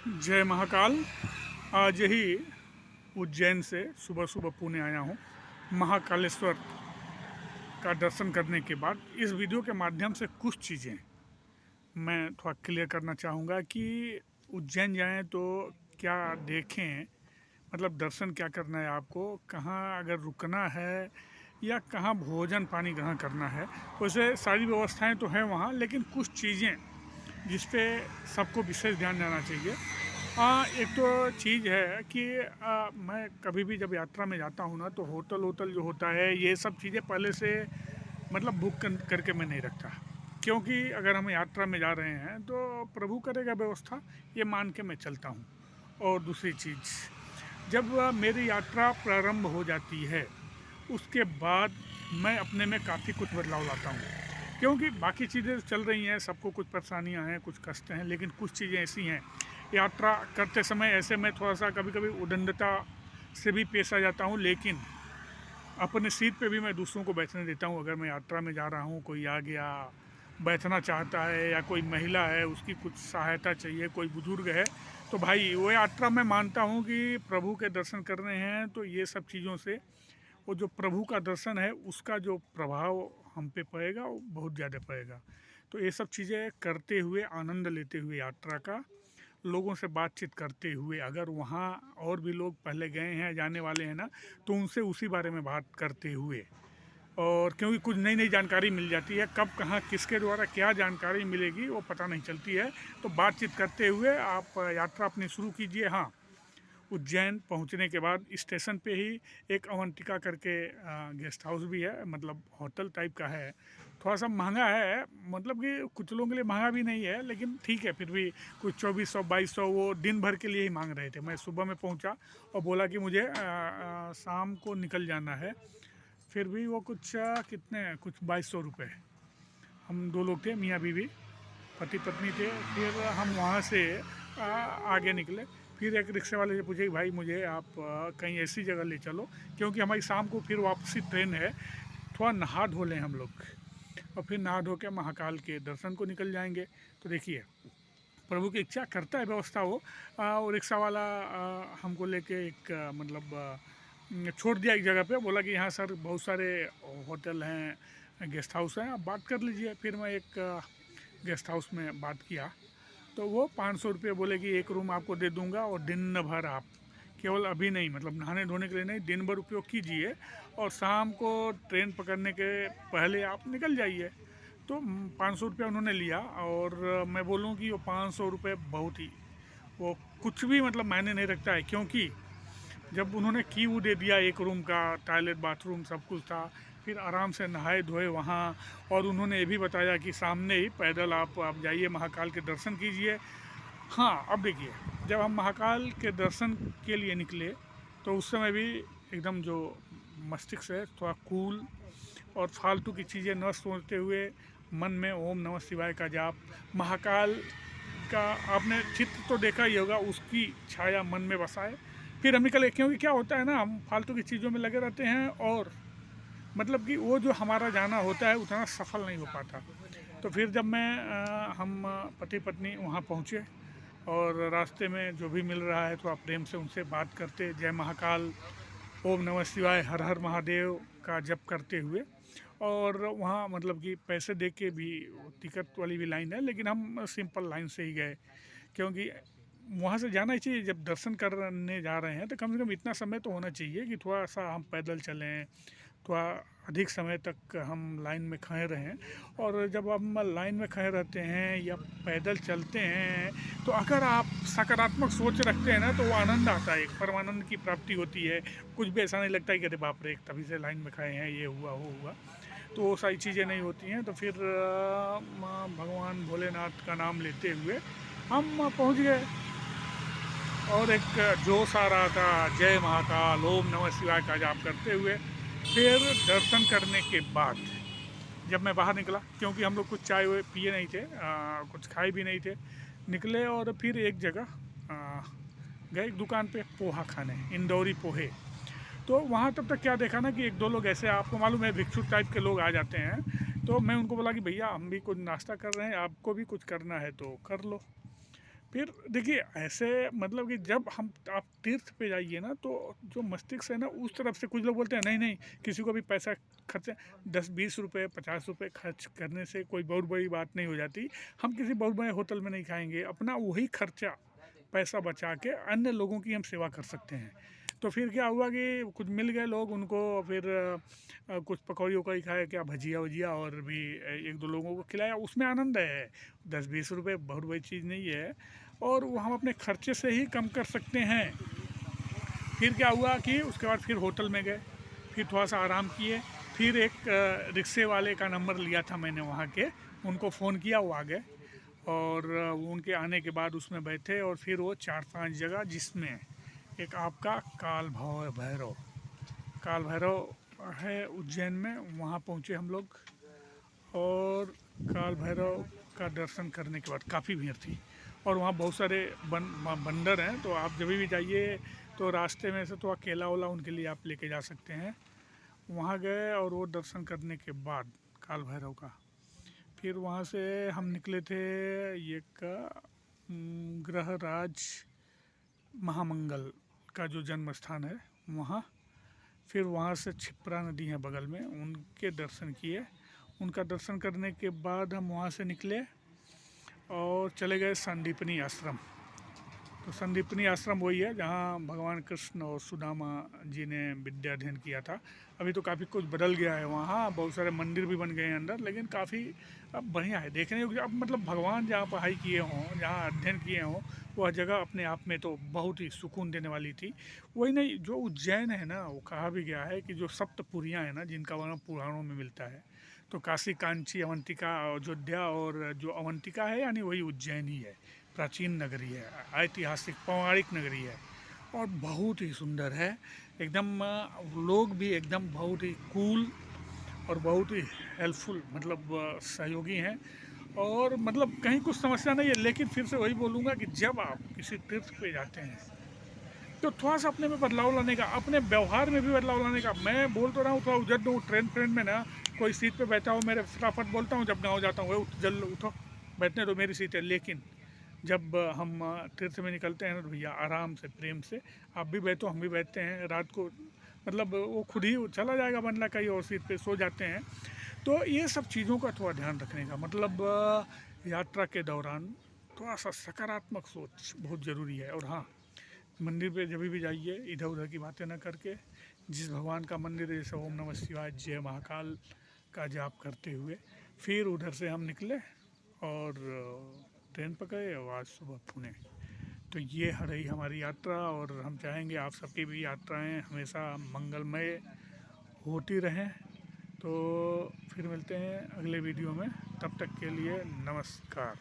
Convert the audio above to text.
जय महाकाल। आज ही उज्जैन से सुबह सुबह पुणे आया हूँ। महाकालेश्वर का दर्शन करने के बाद इस वीडियो के माध्यम से कुछ चीज़ें मैं थोड़ा क्लियर करना चाहूँगा कि उज्जैन जाएं तो क्या देखें, मतलब दर्शन क्या करना है आपको, कहाँ अगर रुकना है या कहाँ भोजन पानी ग्रहण करना है। वैसे सारी व्यवस्थाएं तो हैं वहाँ, लेकिन कुछ चीज़ें जिस पे सबको विशेष ध्यान देना चाहिए। एक तो चीज़ है कि मैं कभी भी जब यात्रा में जाता हूँ ना, तो होटल वोटल जो होता है ये सब चीज़ें पहले से मतलब बुक करके मैं नहीं रखता, क्योंकि अगर हम यात्रा में जा रहे हैं तो प्रभु करेगा व्यवस्था, ये मान के मैं चलता हूँ। और दूसरी चीज़, जब मेरी यात्रा प्रारंभ हो जाती है उसके बाद मैं अपने में काफ़ी कुछ बदलाव लाता हूँ, क्योंकि बाकी चीज़ें चल रही हैं, सबको कुछ परेशानियाँ हैं, कुछ कष्ट हैं, लेकिन कुछ चीज़ें ऐसी हैं यात्रा करते समय ऐसे मैं थोड़ा सा कभी कभी उद्दंडता से भी पेश आ जाता हूँ, लेकिन अपने सीट पे भी मैं दूसरों को बैठने देता हूँ। अगर मैं यात्रा में जा रहा हूँ, कोई आ गया बैठना चाहता है या कोई महिला है उसकी कुछ सहायता चाहिए, कोई बुजुर्ग है, तो भाई वो यात्रा मैं मानता हूँ कि प्रभु के दर्शन करने हैं, तो ये सब चीज़ों से वो जो प्रभु का दर्शन है उसका जो प्रभाव हम पे पड़ेगा वो बहुत ज़्यादा पड़ेगा। तो ये सब चीज़ें करते हुए, आनंद लेते हुए यात्रा का, लोगों से बातचीत करते हुए, अगर वहाँ और भी लोग पहले गए हैं, जाने वाले हैं ना, तो उनसे उसी बारे में बात करते हुए, और क्योंकि कुछ नई नई जानकारी मिल जाती है, कब कहाँ किसके द्वारा क्या जानकारी मिलेगी वो पता नहीं चलती है। तो बातचीत करते हुए आप यात्रा अपनी शुरू कीजिए। हाँ, उज्जैन पहुंचने के बाद स्टेशन पे ही एक अवंतिका करके गेस्ट हाउस भी है, मतलब होटल टाइप का है। थोड़ा सा महंगा है, मतलब कि कुछ लोगों के लिए महंगा भी नहीं है, लेकिन ठीक है, फिर भी कुछ 2400 2200 वो दिन भर के लिए ही मांग रहे थे। मैं सुबह में पहुंचा और बोला कि मुझे शाम को निकल जाना है, फिर भी वो कुछ कितने, कुछ 2200 रुपये। हम दो लोग थे, मियाँ बीवी, पति पत्नी थे। फिर हम वहाँ से आगे निकले। फिर एक रिक्शे वाले से पूछे कि भाई मुझे आप कहीं ऐसी जगह ले चलो, क्योंकि हमारी शाम को फिर वापसी ट्रेन है, थोड़ा नहा धो लें हम लोग, और फिर नहा धो के महाकाल के दर्शन को निकल जाएंगे। तो देखिए, प्रभु की इच्छा करता है व्यवस्था वो। वो रिक्शा वाला हमको लेके एक छोड़ दिया एक जगह पे, बोला कि यहाँ सर बहुत सारे होटल हैं, गेस्ट हाउस हैं, आप बात कर लीजिए। फिर मैं एक गेस्ट हाउस में बात किया, तो वो 500 रुपये बोले कि एक रूम आपको दे दूंगा और दिन भर आप केवल अभी नहीं, मतलब नहाने धोने के लिए नहीं, दिन भर उपयोग कीजिए और शाम को ट्रेन पकड़ने के पहले आप निकल जाइए। तो 500 रुपया उन्होंने लिया। और मैं बोलूँ कि वो 500 रुपये बहुत ही, वो कुछ भी मतलब मायने नहीं रखता है, क्योंकि जब उन्होंने की वो दे दिया, एक रूम का टॉयलेट बाथरूम सब कुछ था, फिर आराम से नहाए धोए वहाँ। और उन्होंने ये भी बताया कि सामने ही पैदल आप जाइए, महाकाल के दर्शन कीजिए। हाँ, अब देखिए, जब हम महाकाल के दर्शन के लिए निकले तो उस समय भी एकदम जो मस्तिष्क है थोड़ा कूल, और फालतू की चीज़ें न सोचते हुए मन में ओम नमः शिवाय का जाप, महाकाल का आपने चित्र तो देखा ही होगा, उसकी छाया मन में बसाए फिर हम निकले। क्योंकि क्या होता है ना, हम फालतू की चीज़ों में लगे रहते हैं और मतलब कि वो जो हमारा जाना होता है उतना सफल नहीं हो पाता। तो फिर जब हम पति पत्नी वहाँ पहुँचे, और रास्ते में जो भी मिल रहा है थोड़ा प्रेम से उनसे बात करते, जय महाकाल, ओम नमः शिवाय, हर हर महादेव का जप करते हुए। और वहाँ मतलब कि पैसे दे के भी, टिकट वाली भी लाइन है, लेकिन हम सिंपल लाइन से ही गए, क्योंकि वहाँ से जाना ही चाहिए। जब दर्शन करने जा रहे हैं तो कम से कम इतना समय तो होना चाहिए कि थोड़ा सा हम पैदल चलें, थोड़ा अधिक समय तक हम लाइन में खड़े रहें। और जब हम लाइन में खड़े रहते हैं या पैदल चलते हैं, तो अगर आप सकारात्मक सोच रखते हैं ना, तो वो आनंद आता है, एक परमानंद की प्राप्ति होती है। कुछ भी ऐसा नहीं लगता है कि अरे बाप रे तभी से लाइन में खड़े हैं, ये हुआ वो हुआ, तो वो सारी चीज़ें नहीं होती हैं। तो फिर भगवान भोलेनाथ का नाम लेते हुए हम पहुंच गए, और एक जोश आ रहा था, जय महाकाल, ओम नमः शिवाय का जाप करते हुए। फिर दर्शन करने के बाद जब मैं बाहर निकला, क्योंकि हम लोग कुछ चाय वाय पिए नहीं थे, कुछ खाए भी नहीं थे, निकले और फिर एक जगह गए, एक दुकान पे पोहा खाने, इंदौरी पोहे। तो वहाँ तब तक क्या देखा ना कि एक दो लोग ऐसे, आपको मालूम है, भिक्षुक टाइप के लोग आ जाते हैं। तो मैं उनको बोला कि भैया हम भी कुछ नाश्ता कर रहे हैं, आपको भी कुछ करना है तो कर लो। फिर देखिए ऐसे मतलब कि जब हम आप तीर्थ पे जाइए ना तो जो मस्तिष्क है ना उस तरफ से कुछ लोग बोलते हैं नहीं नहीं किसी को भी पैसा खर्च 10-20 रुपये 50 रुपये खर्च करने से कोई बहुत बड़ी बात नहीं हो जाती। हम किसी बहुत बड़े होटल में नहीं खाएंगे, अपना वही खर्चा पैसा बचा के अन्य लोगों की हम सेवा कर सकते हैं। तो फिर क्या हुआ कि कुछ मिल गए लोग उनको, फिर कुछ पकौड़ी वकौड़ी खाए, क्या भजिया वजिया, और भी एक दो लोगों को खिलाया, उसमें आनंद है। 10-20 रुपये बहुत बड़ी चीज़ नहीं है और वो हम अपने खर्चे से ही कम कर सकते हैं। फिर क्या हुआ कि उसके बाद फिर होटल में गए, फिर थोड़ा सा आराम किए, फिर एक रिक्शे वाले का नंबर लिया था मैंने वहाँ के, उनको फ़ोन किया, वो आ गए और उनके आने के बाद उसमें बैठे और फिर वो 4-5 जगह, जिसमें एक आपका काल भैरव है उज्जैन में, वहाँ पहुँचे हम लोग। और काल भैरव का दर्शन करने के बाद काफ़ी भीड़ थी और वहाँ बहुत सारे बंदर हैं, तो आप जब भी जाइए तो रास्ते में से तो केला वेला उनके लिए आप लेके जा सकते हैं। वहाँ गए और वो दर्शन करने के बाद काल भैरव का, फिर वहाँ से हम निकले थे ये ग्रहराज महामंगल का जो जन्म स्थान है वहाँ। फिर वहाँ से क्षिप्रा नदी है बगल में, उनके दर्शन किए। उनका दर्शन करने के बाद हम वहाँ से निकले और चले गए संदीपनी आश्रम। तो संदीपनी आश्रम वही है जहाँ भगवान कृष्ण और सुदामा जी ने विद्या अध्ययन किया था। अभी तो काफ़ी कुछ बदल गया है वहाँ, बहुत सारे मंदिर भी बन गए हैं अंदर, लेकिन काफ़ी अब बढ़िया है देखने योग्य। अब मतलब भगवान जहाँ पढ़ाई किए हों, जहाँ अध्ययन किए हों, वह जगह अपने आप में तो बहुत ही सुकून देने वाली थी। वही नहीं, जो उज्जैन है ना, वो कहा भी गया है कि जो सप्तपुरियाँ हैं ना, जिनका वर्णन पुराणों में मिलता है, तो काशी, कांची, अवंतिका, अयोध्या, और जो अवंतिका है यानी वही उज्जैन ही है। प्राचीन नगरी है, ऐतिहासिक पौराणिक नगरी है और बहुत ही सुंदर है एकदम। लोग भी एकदम बहुत ही कूल और बहुत ही हेल्पफुल, मतलब सहयोगी हैं। और मतलब कहीं कुछ समस्या नहीं है, लेकिन फिर से वही बोलूँगा कि जब आप किसी तीर्थ पे जाते हैं तो थोड़ा सा अपने में बदलाव लाने का, अपने व्यवहार में भी बदलाव लाने का। मैं बोल तो रहा हूँ, थोड़ा उजट दूँ। ट्रेन में ना कोई सीट पे बैठा हो, मेरे फटाफट बोलता हूँ जब गाँव जाता हूँ, जल्द उठो, बैठने दो, मेरी सीट है। लेकिन जब हम तीर्थ में निकलते हैं तो भैया आराम से, प्रेम से, आप भी बैठो, हम भी बैठते हैं। रात को मतलब वो खुद ही चला जाएगा बंदा कहीं और सीट पे, सो जाते हैं। तो ये सब चीज़ों का थोड़ा ध्यान रखने का, मतलब यात्रा के दौरान थोड़ा सा सकारात्मक सोच बहुत ज़रूरी है। और हाँ, मंदिर पे जब भी जाइए इधर उधर की बातें ना करके, जिस भगवान का मंदिर है जैसे ओम नमः शिवाय, जय महाकाल का जाप करते हुए फिर उधर से हम निकले और ट्रेन पकड़े और आज सुबह पुणे। तो ये रही हमारी यात्रा और हम चाहेंगे आप सबकी भी यात्राएं हमेशा मंगलमय होती रहें। तो फिर मिलते हैं अगले वीडियो में, तब तक के लिए नमस्कार।